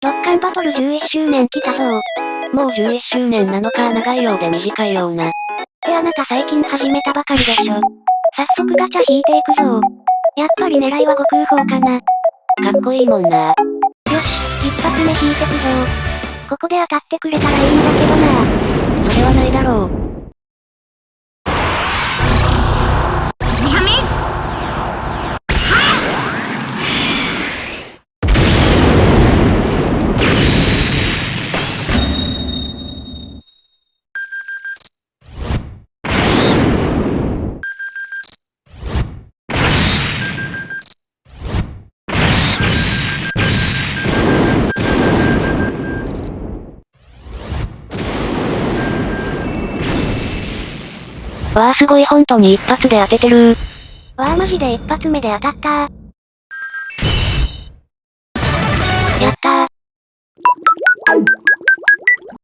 ドッカンバトル11周年来たぞ。もう11周年なのか長いようで短いような。あなた最近始めたばかりでしょ。早速ガチャ引いていくぞ。やっぱり狙いは悟空砲かな。かっこいいもんな。よし、一発目引いてくぞ。ここで当たってくれたらいいんだけどな。それはないだろう。わあすごい本当に一発で当ててるー。わあマジで一発目で当たったー。やったー。